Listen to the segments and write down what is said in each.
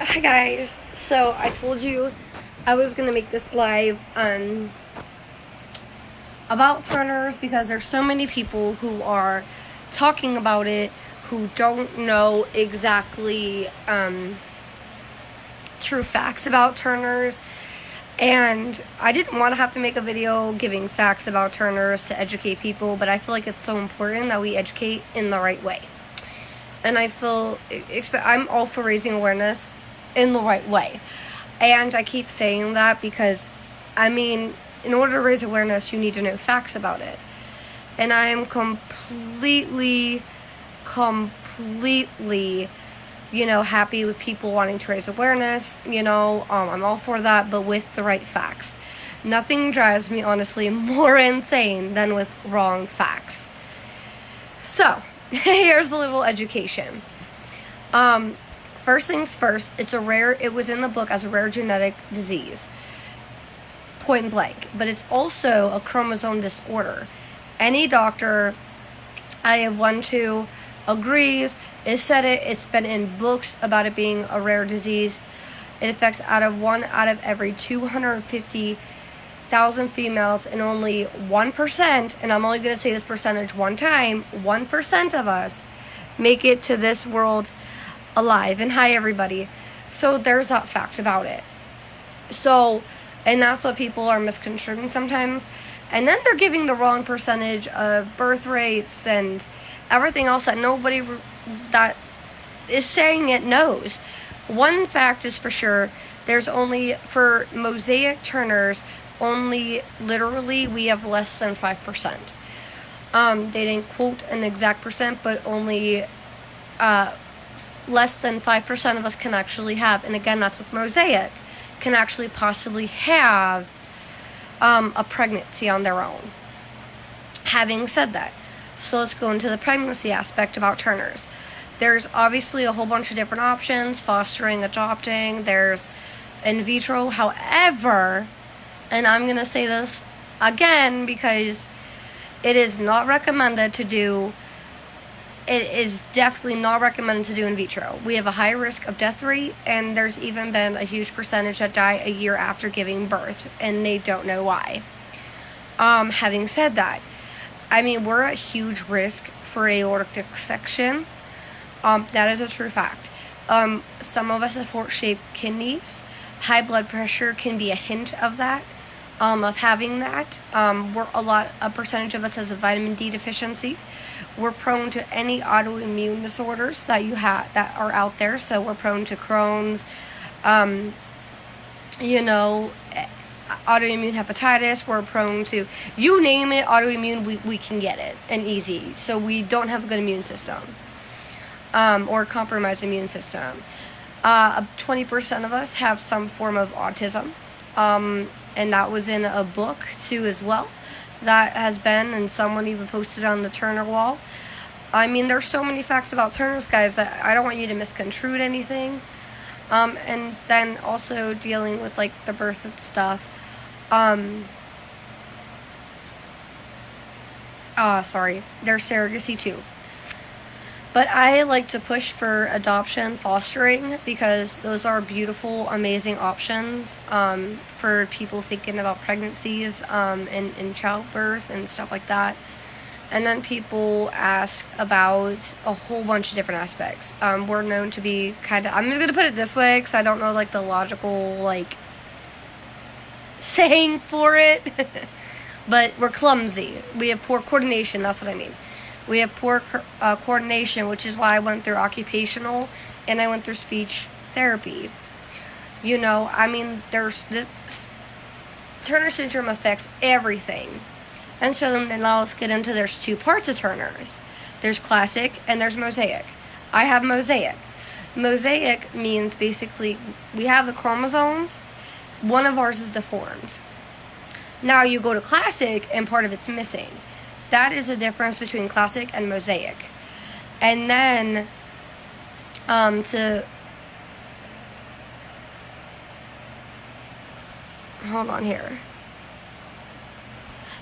Hi guys. So I told you I was gonna make this live about Turners because there's so many people who are talking about it who don't know exactly true facts about Turners. And I didn't want to have to make a video giving facts about Turners to educate people, but I feel like it's so important that we educate in the right way. And I feel I'm all for raising awareness in the right way. And I keep saying that because, in order to raise awareness, you need to know facts about it. And I am completely, happy with people wanting to raise awareness. I'm all for that, but with the right facts. Nothing drives me, honestly, more insane than with wrong facts. So, here's a little education. First things first, it was in the book as a rare genetic disease, point blank, but it's also a chromosome disorder. Any doctor I have one to agrees, it said it's been in books about it being a rare disease. It affects one out of every 250,000 females, and only 1%, and I'm only going to say this percentage one time, 1% of us make it to this world alive. And hi everybody. So there's that fact about it. So, and that's what people are misconstruing sometimes. And then they're giving the wrong percentage of birth rates and everything else that nobody that is saying it knows. One fact is for sure, there's only, for mosaic Turners, only literally we have less than 5%. They didn't quote an exact percent, but only less than 5% of us can actually have, and again, that's with mosaic, can actually possibly have a pregnancy on their own. Having said that, so let's go into the pregnancy aspect about Turners. There's obviously a whole bunch of different options: fostering, adopting, there's in vitro. However, and I'm going to say this again because it is not recommended to do, it is definitely not recommended to do in vitro. We have a high risk of death rate, and there's even been a huge percentage that die a year after giving birth, and they don't know why. Having said that, we're at huge risk for aortic dissection. That is a true fact. Some of us have fork-shaped kidneys. High blood pressure can be a hint of that, of having that. A percentage of us has a vitamin D deficiency. We're prone to any autoimmune disorders that are out there. So we're prone to Crohn's, autoimmune hepatitis. We're prone to, you name it, autoimmune, we can get it, and easy. So we don't have a good immune system, or compromised immune system. 20% of us have some form of autism, and that was in a book too as well. That has been, and someone even posted on the Turner wall. There's so many facts about Turners, guys, that I don't want you to misconstrue anything. And then also dealing with, like, the birth and stuff. There's surrogacy too. But I like to push for adoption, fostering, because those are beautiful, amazing options for people thinking about pregnancies and childbirth and stuff like that. And then people ask about a whole bunch of different aspects. We're known to be I'm going to put it this way because I don't know, the logical, saying for it. But we're clumsy. We have poor coordination, that's what I mean. We have poor coordination, which is why I went through occupational and I went through speech therapy. There's this, Turner syndrome affects everything. And so then now let's get into, there's two parts of Turner's. There's classic and there's mosaic. I have mosaic. Mosaic means basically we have the chromosomes, one of ours is deformed. Now you go to classic and part of it's missing. That is the difference between classic and mosaic. And then hold on here.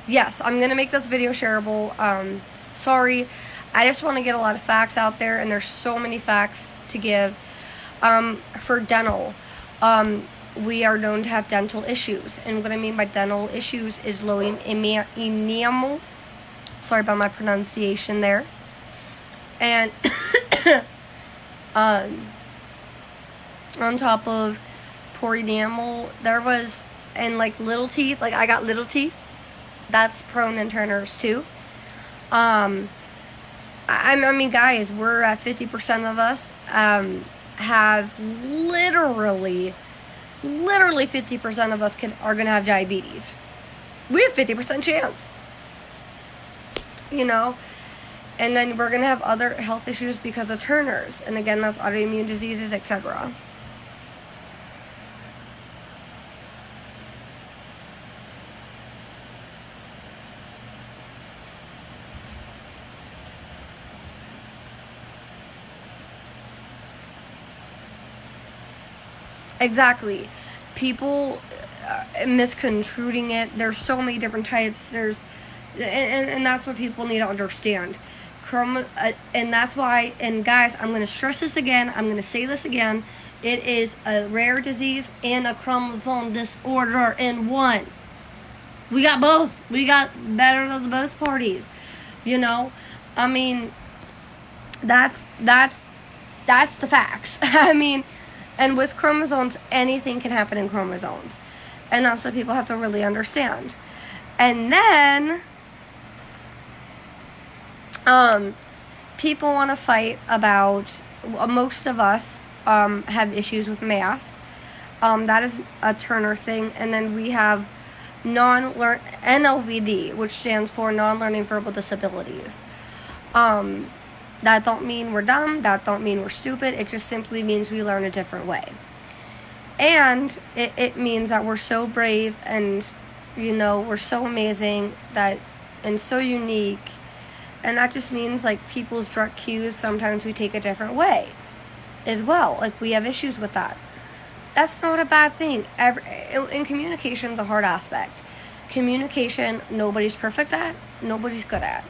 Yes, I'm going to make this video shareable. Sorry, I just want to get a lot of facts out there, and there's so many facts to give. For dental, we are known to have dental issues. And what I mean by dental issues is low enamel. Sorry about my pronunciation there. And on top of poor enamel, there was, and like little teeth, like I got little teeth. That's prone in Turner's too. I mean, guys, we're at 50% of us have literally 50% of us are going to have diabetes. We have 50% chance. You know? And then we're going to have other health issues because of Turner's. And again, that's autoimmune diseases, etc. Exactly. People misconstruing it. There's so many different types. And that's what people need to understand. And that's why, and guys, I'm going to stress this again. I'm going to say this again. It is a rare disease and a chromosome disorder in one. We got both. We got better than both parties. You know? I mean, that's the facts. I mean, and with chromosomes, anything can happen in chromosomes. And that's what people have to really understand. And then, people want to fight about, most of us have issues with math. That is a Turner thing. And then we have NLVD, which stands for non-learning verbal disabilities. That don't mean we're dumb. That don't mean we're stupid. It just simply means we learn a different way. And it means that we're so brave and, you know, we're so amazing and so unique. And that just means, like, people's direct cues, sometimes we take a different way as well. Like, we have issues with that. That's not a bad thing. In communication's a hard aspect. Communication, nobody's perfect at. Nobody's good at.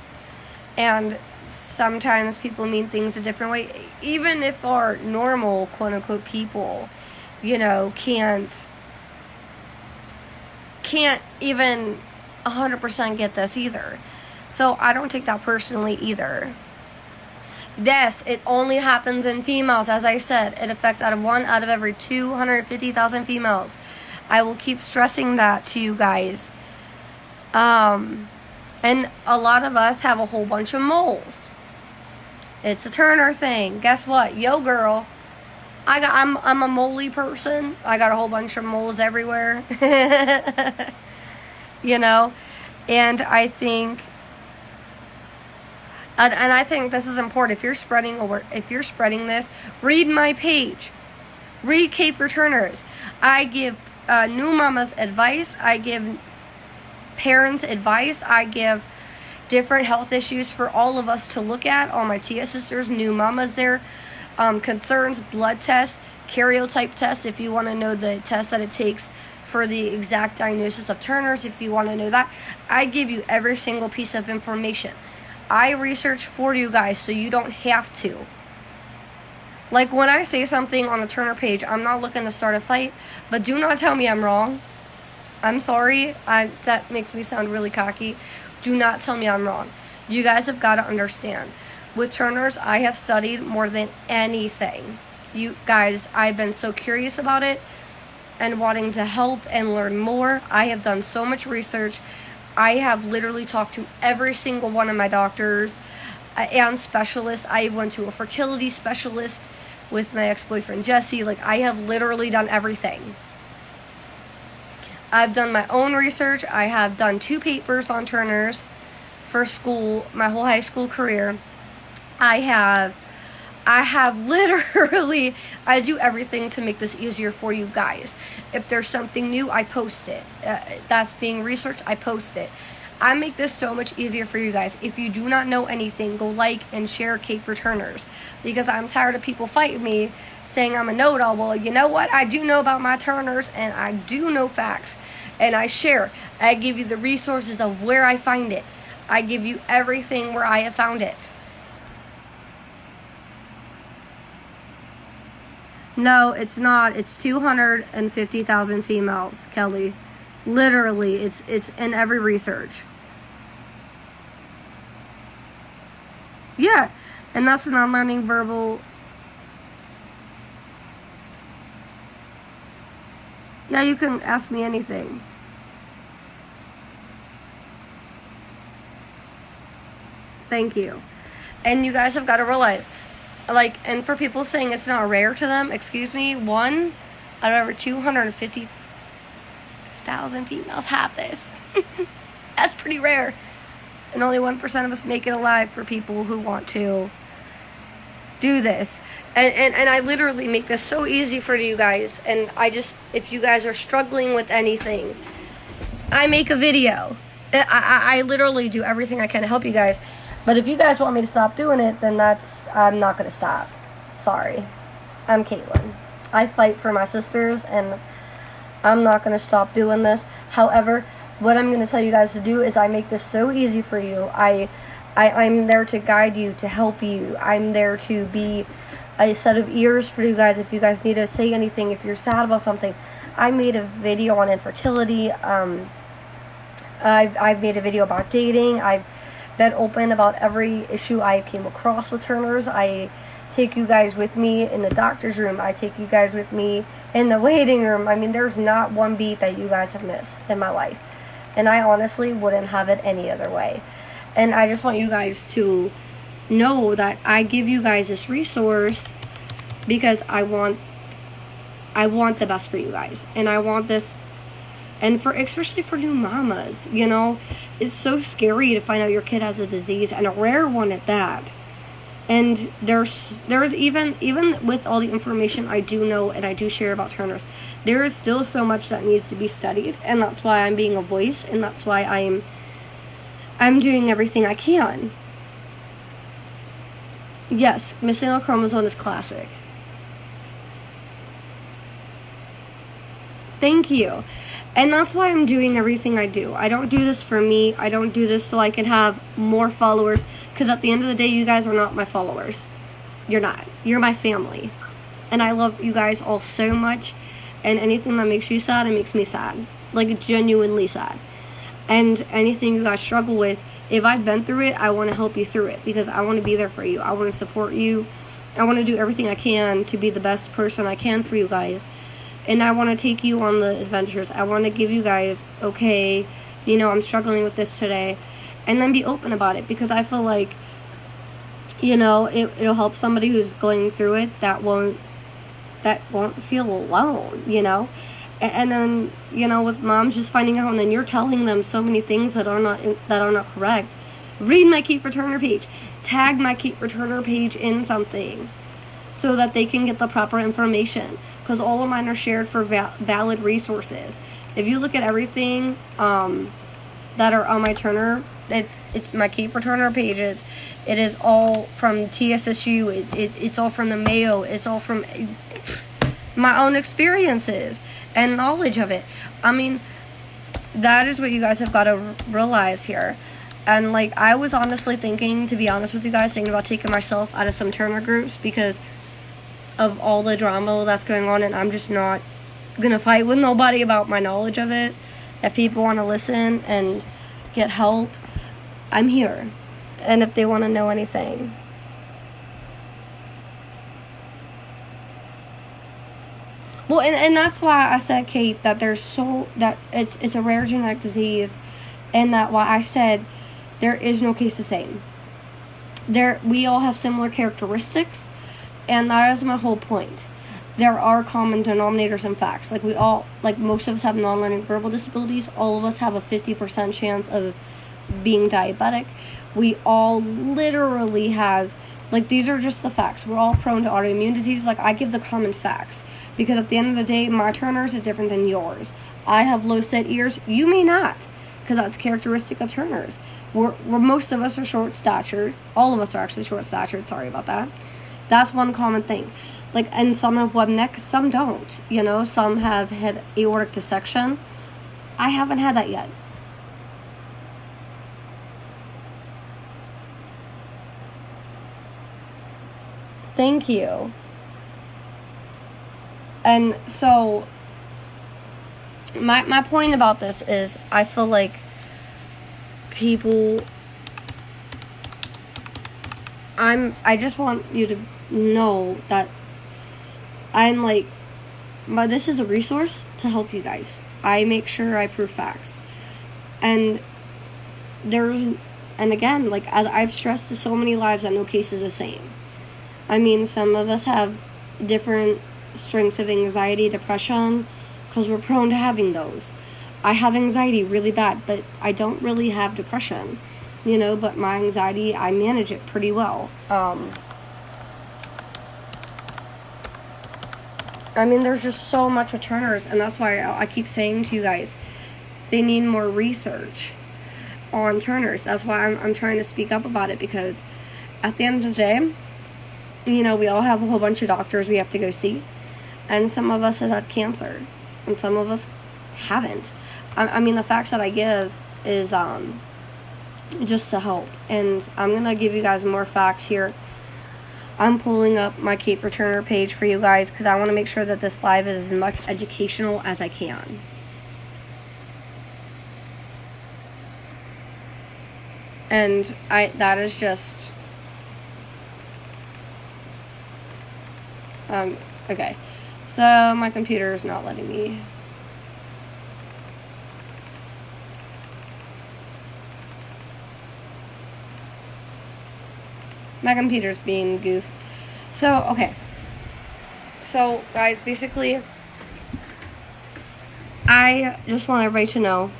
And sometimes people mean things a different way. Even if our normal, quote-unquote, people, you know, can't even 100% get this either. So I don't take that personally either. Yes, it only happens in females. As I said, it affects one out of every 250,000 females. I will keep stressing that to you guys. And a lot of us have a whole bunch of moles. It's a Turner thing. Guess what? Yo, girl. I'm a moley person. I got a whole bunch of moles everywhere. You know? And I think... And I think this is important. If you're spreading this, read my page. Read K for Turners. I give new mamas advice. I give parents advice. I give different health issues for all of us to look at. All my Tia sisters, new mamas there. Concerns, blood tests, karyotype tests, if you want to know the test that it takes for the exact diagnosis of Turner's, if you want to know that. I give you every single piece of information. I research for you guys so you don't have to. Like, when I say something on a Turner page, I'm not looking to start a fight, but do not tell me I'm wrong. I'm sorry. That makes me sound really cocky. Do not tell me I'm wrong. You guys have got to understand. With Turner's, I have studied more than anything. You guys, I've been so curious about it and wanting to help and learn more. I have done so much research. I have literally talked to every single one of my doctors and specialists. I went to a fertility specialist with my ex-boyfriend Jesse. Like, I have literally done everything. I've done my own research. I have done 2 papers on Turner's for school, my whole high school career. I have literally, I do everything to make this easier for you guys. If there's something new, I post it. That's being researched, I post it. I make this so much easier for you guys. If you do not know anything, go like and share Cake for Turners. Because I'm tired of people fighting me, saying I'm a know-it-all. Well, you know what? I do know about my Turners, and I do know facts. And I share. I give you the resources of where I find it. I give you everything where I have found it. No, it's not. It's 250,000 females, Kelly. Literally, it's in every research. Yeah, and that's non-learning verbal. Yeah, you can ask me anything. Thank you. And you guys have got to realize, like, and for people saying it's not rare to them, excuse me, one out of over 250,000 females have this. That's pretty rare. And only 1% of us make it alive for people who want to do this. And I literally make this so easy for you guys. And I just, if you guys are struggling with anything, I make a video. I literally do everything I can to help you guys. But if you guys want me to stop doing it, then I'm not going to stop. Sorry. I'm Caitlin. I fight for my sisters, and I'm not going to stop doing this. However, what I'm going to tell you guys to do is I make this so easy for you. I'm there to guide you, to help you. I'm there to be a set of ears for you guys if you guys need to say anything, if you're sad about something. I made a video on infertility. I've made a video about dating. I've been open about every issue I came across with Turner's. I take you guys with me in the doctor's room. I take you guys with me in the waiting room. I mean, there's not one beat that you guys have missed in my life. And I honestly wouldn't have it any other way. And I just want you guys to know that I give you guys this resource because I want the best for you guys. And I want this, and especially for new mamas, you know, it's so scary to find out your kid has a disease, and a rare one at that. And there's even with all the information I do know and I do share about Turner's, there is still so much that needs to be studied, and that's why I'm being a voice, and that's why I'm doing everything I can. Yes, missing a chromosome is classic. Thank you. And that's why I'm doing everything I do. I don't do this for me. I don't do this so I can have more followers. Because at the end of the day, you guys are not my followers. You're not. You're my family. And I love you guys all so much. And anything that makes you sad, it makes me sad. Like, genuinely sad. And anything you guys struggle with, if I've been through it, I want to help you through it. Because I want to be there for you. I want to support you. I want to do everything I can to be the best person I can for you guys. And I want to take you on the adventures. I want to give you guys, okay, you know, I'm struggling with this today. And then be open about it. Because I feel like, you know, it'll help somebody who's going through it that won't feel alone, you know. And then, you know, with moms just finding out and then you're telling them so many things that are not correct. Read my Keep for Turner page. Tag my Keep for Turner page in something so that they can get the proper information. Because all of mine are shared for valid resources. If you look at everything that are on my Turner, it's my Keep for Turner pages. It is all from TSSU. It's all from the Mayo. It's all from my own experiences and knowledge of it. I mean, that is what you guys have got to realize here. And, like, I was honestly thinking, to be honest with you guys, thinking about taking myself out of some Turner groups because of all the drama that's going on, and I'm just not gonna fight with nobody about my knowledge of it. If people want to listen and get help, I'm here. And if they want to know anything, well, and that's why I said, Kate, that that it's a rare genetic disease, and that why I said there is no case the same. We all have similar characteristics. And that is my whole point. There are common denominators and facts. Like most of us have non-learning verbal disabilities. All of us have a 50% chance of being diabetic. We all literally have, like, these are just the facts. We're all prone to autoimmune diseases. Like, I give the common facts. Because at the end of the day, my Turner's is different than yours. I have low set ears. You may not. Because that's characteristic of Turner's. We're most of us are short-statured. All of us are actually short-statured. Sorry about that. That's one common thing. Like, and some have web neck, some don't. You know, some have had aortic dissection. I haven't had that yet. Thank you. And so my point about this is I feel like people, I just want you to know that I'm like, this is a resource to help you guys. I make sure I prove facts. And again, like, as I've stressed to so many lives, that no case is the same. I mean, some of us have different strengths of anxiety, depression, because we're prone to having those. I have anxiety really bad, but I don't really have depression, but my anxiety, I manage it pretty well. I mean, there's just so much with Turners, and that's why I keep saying to you guys, they need more research on Turners. That's why I'm trying to speak up about it, because at the end of the day, we all have a whole bunch of doctors we have to go see, and some of us have had cancer, and some of us haven't. I mean, the facts that I give is just to help, and I'm going to give you guys more facts here. I'm pulling up my Kate for Turner page for you guys, because I want to make sure that this live is as much educational as I can. And that is just, okay. So my computer is not letting me. My computer's being goof. So, okay. So, guys, basically, I just want everybody to know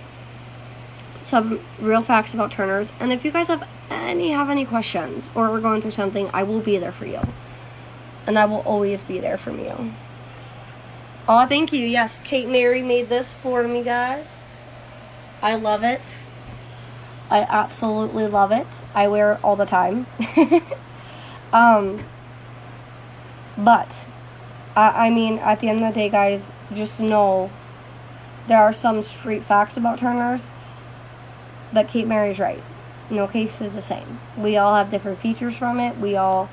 some real facts about Turners. And if you guys have any questions, or we're going through something, I will be there for you. And I will always be there for you. Oh, thank you. Yes, Kate Mary made this for me, guys. I love it. I absolutely love it. I wear it all the time. But I mean, at the end of the day, guys, just know there are some street facts about Turners, but Kate Mary's right. No case is the same. We all have different features from it. We all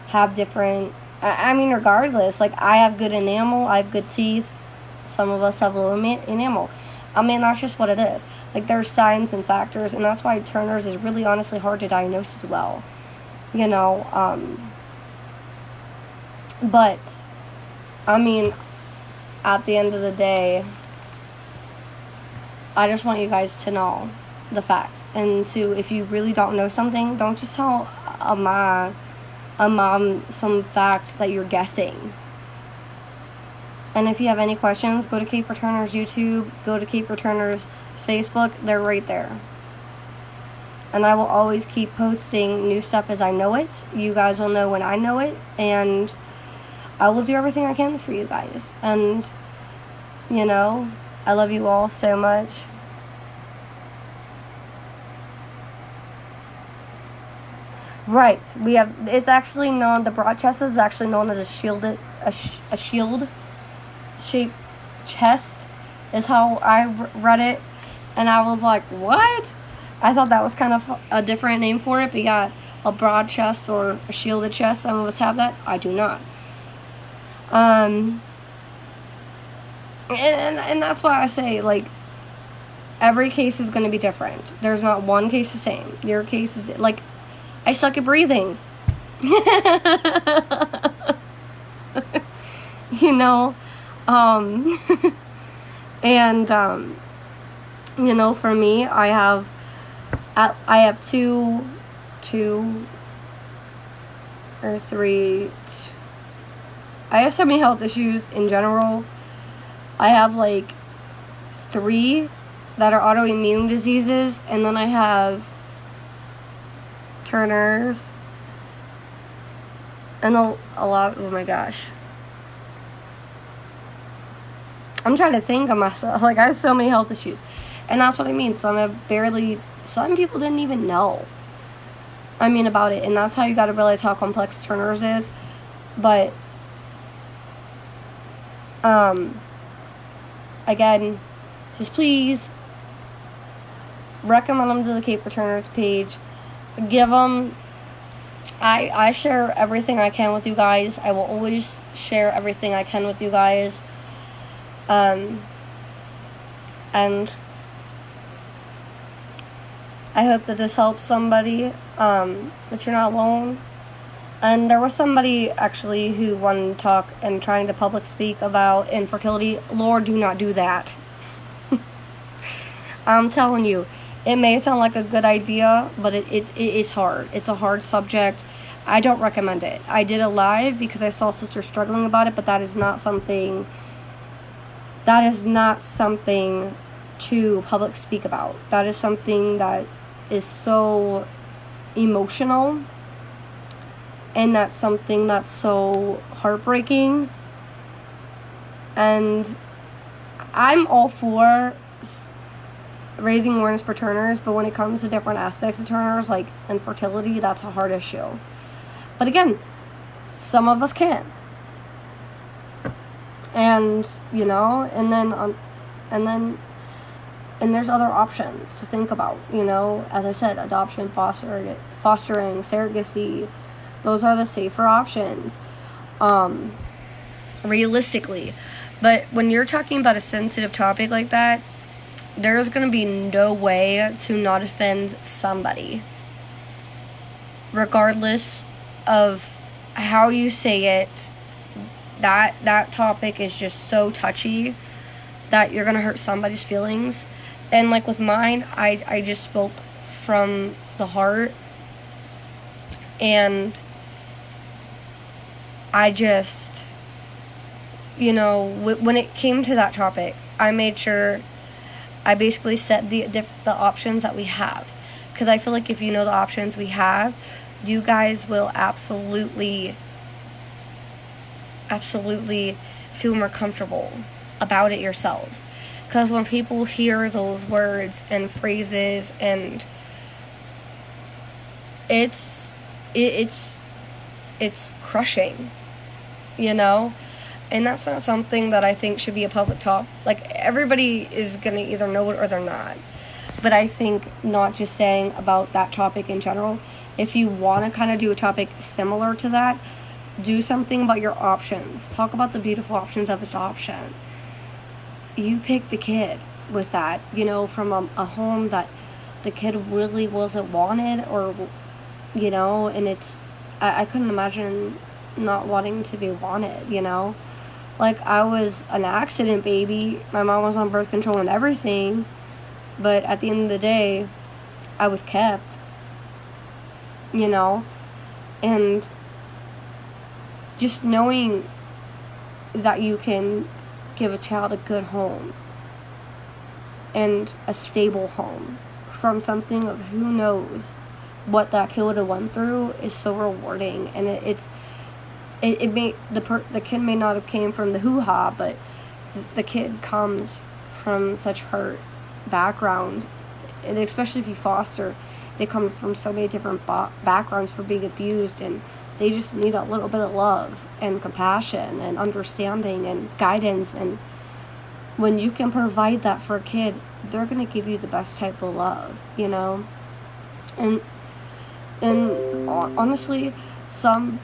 have different, I mean, regardless, like, I have good enamel, I have good teeth. Some of us have low enamel. I mean, that's just what it is. Like, there's signs and factors, and that's why Turner's is really honestly hard to diagnose as well. But, I mean, at the end of the day, I just want you guys to know the facts. And if you really don't know something, don't just tell a mom some facts that you're guessing. And if you have any questions, go to Kate for Turner's YouTube, go to Kate for Turner's Facebook, they're right there. And I will always keep posting new stuff as I know it. You guys will know when I know it, and I will do everything I can for you guys. And, I love you all so much. Right, it's actually known, the broad chest is actually known as a shield shaped chest, is how I read it. And I was like, what? I thought that was kind of a different name for it, but yeah, a broad chest or a shielded chest, some of us have that. I do not. And that's why I say, like, every case is going to be different. There's not one case the same. Your case is, like, I suck at breathing. And, for me, I have two or three, I have so many health issues in general. I have, like, 3 that are autoimmune diseases, and then I have Turner's, and a lot, oh my gosh. I'm trying to think of myself, like, I have so many health issues, and that's what I mean. Some people didn't even know, about it, and that's how you gotta realize how complex Turner's is. But, again, just please recommend them to the Kate for Turner's page. Give them, I share everything I can with you guys. I will always share everything I can with you guys. And I hope that this helps somebody, that you're not alone. And there was somebody actually who wanted to talk and trying to public speak about infertility. Lord, do not do that. I'm telling you, it may sound like a good idea, but it's hard. It's a hard subject. I don't recommend it. I did a live because I saw sisters struggling about it, but that is not something to public speak about. That is something that is so emotional, and that's something that's so heartbreaking. And I'm all for raising awareness for Turners, but when it comes to different aspects of Turners, like infertility, that's a hard issue. But again, some of us can. And, you know, and there's other options to think about, you know. As I said, adoption, fostering, surrogacy, those are the safer options, realistically. But when you're talking about a sensitive topic like that, there's going to be no way to not offend somebody, regardless of how you say it. That topic is just so touchy that you're going to hurt somebody's feelings. And like with mine, I just spoke from the heart, and I just, you know, when it came to that topic, I made sure I basically set the options that we have, because I feel like if you know the options we have, you guys will absolutely feel more comfortable about it yourselves. Because when people hear those words and phrases, and it's crushing, you know. And that's not something that I think should be a public talk. Like, everybody is going to either know it or they're not. But I think not just saying about that topic in general. If you want to kind of do a topic similar to that, do something about your options. Talk about the beautiful options of adoption. You pick the kid with that, you know, from a home that the kid really wasn't wanted, or, you know, and I couldn't imagine not wanting to be wanted, you know. Like, I was an accident baby. My mom was on birth control and everything. But at the end of the day, I was kept. You know? And just knowing that you can give a child a good home. And a stable home. From something of who knows what that kid would have went through is so rewarding. And it may, the kid may not have came from the hoo-ha, but the kid comes from such hurt background, and especially if you foster, they come from so many different backgrounds for being abused, and they just need a little bit of love and compassion and understanding and guidance. And when you can provide that for a kid, they're going to give you the best type of love, you know. And honestly, some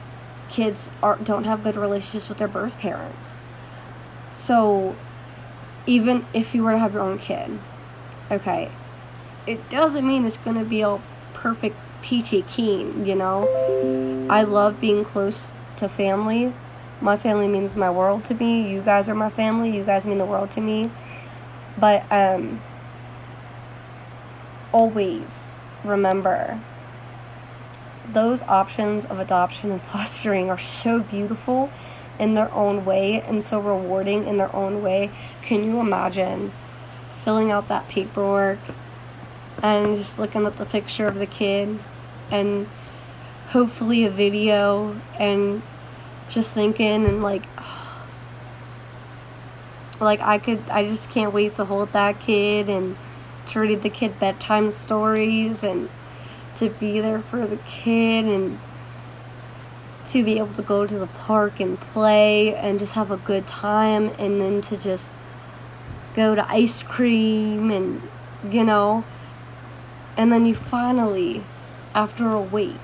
kids don't have good relationships with their birth parents. So even if you were to have your own kid, okay, it doesn't mean it's going to be all perfect peachy keen, you know. I love being close to family. My family means my world to me. You guys are my family. You guys mean the world to me. But always remember, those options of adoption and fostering are so beautiful in their own way and so rewarding in their own way. Can you imagine filling out that paperwork and just looking at the picture of the kid and hopefully a video, and just thinking and like I just can't wait to hold that kid and to read the kid bedtime stories and to be there for the kid and to be able to go to the park and play and just have a good time, and then to just go to ice cream and, you know, and then you finally, after a wait,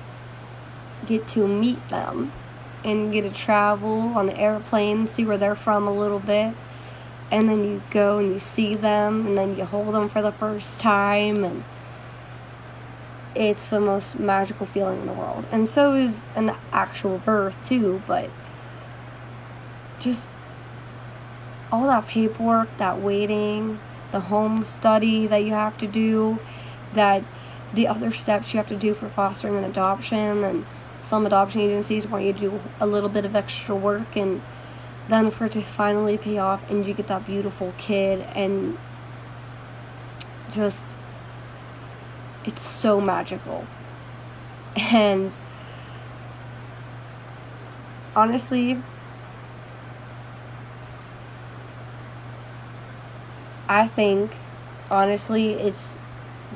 get to meet them and get to travel on the airplane, see where they're from a little bit. And then you go and you see them, and then you hold them for the first time, and it's the most magical feeling in the world. And so is an actual birth too, but just all that paperwork, that waiting, the home study that you have to do, that the other steps you have to do for fostering and adoption, and some adoption agencies want you to do a little bit of extra work, and then for it to finally pay off and you get that beautiful kid, and just, it's so magical. And honestly, I think, honestly, it's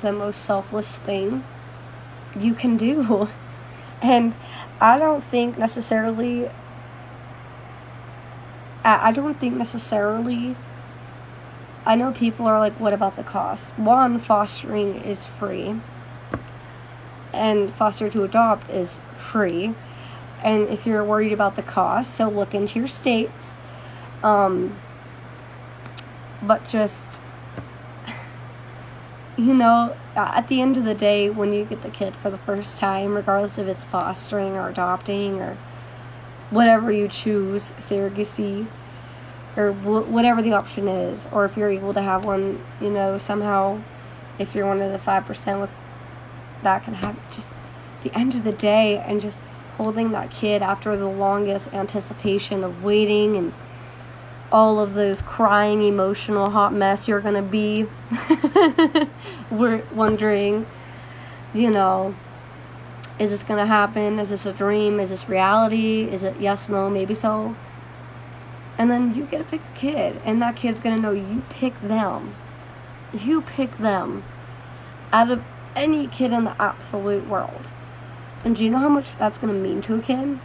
the most selfless thing you can do. And I don't think necessarily, I know people are like, what about the cost? One, fostering is free. And foster to adopt is free. And if you're worried about the cost, so look into your states. But just, at the end of the day, when you get the kid for the first time, regardless if it's fostering or adopting or whatever you choose, surrogacy, or whatever the option is, or if you're able to have one, somehow, if you're one of the 5% that can have, just the end of the day, and just holding that kid after the longest anticipation of waiting and all of those crying, emotional, hot mess you're gonna be. We're wondering, is this gonna happen? Is this a dream? Is this reality? Is it yes, no, maybe so? And then you get to pick a kid, and that kid's gonna know you pick them. You pick them out of any kid in the absolute world. And do you know how much that's gonna mean to a kid?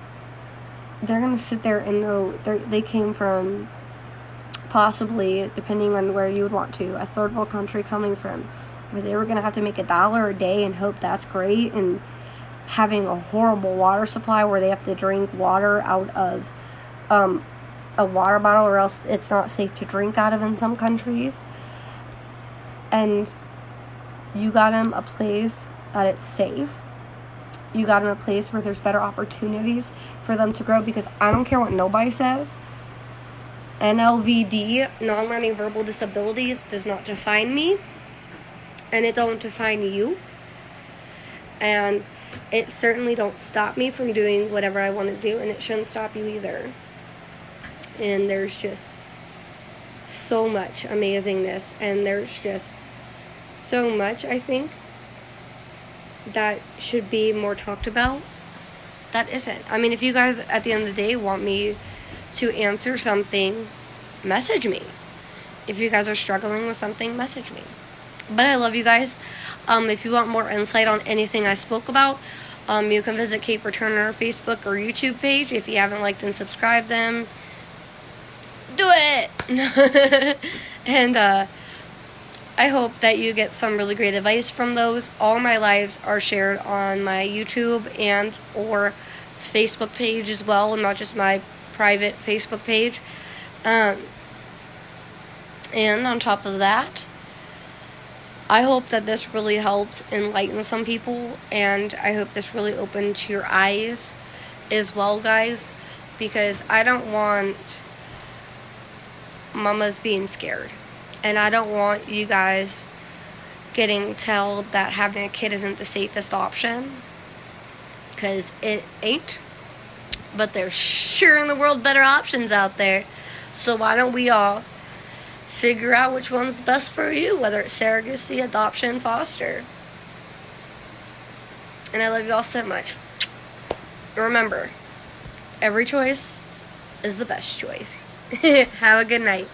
They're gonna sit there and know they came from, possibly, depending on where you would want to, a third world country, coming from where they were going to have to make $1 a day and hope that's great, and having a horrible water supply where they have to drink water out of a water bottle, or else it's not safe to drink out of in some countries. And you got them a place that it's safe. You got them a place where there's better opportunities for them to grow, because I don't care what nobody says. NLVD, non-learning verbal disabilities, does not define me, and it don't define you, and it certainly don't stop me from doing whatever I want to do, and it shouldn't stop you either. And there's just so much amazingness, and there's just so much, I think, that should be more talked about that isn't. I mean, if you guys at the end of the day want me to answer something, message me. If you guys are struggling with something, message me. But I love you guys. If you want more insight on anything I spoke about, you can visit Kate Returner Facebook or YouTube page. If you haven't liked and subscribed them, do it. And I hope that you get some really great advice from those. All my lives are shared on my YouTube and or Facebook page as well, and not just my private Facebook page. And on top of that, I hope that this really helped enlighten some people, and I hope this really opened your eyes as well, guys, because I don't want mamas being scared, and I don't want you guys getting told that having a kid isn't the safest option, because it ain't. But there's sure in the world better options out there. So why don't we all figure out which one's best for you, whether it's surrogacy, adoption, foster. And I love you all so much. Remember, every choice is the best choice. Have a good night.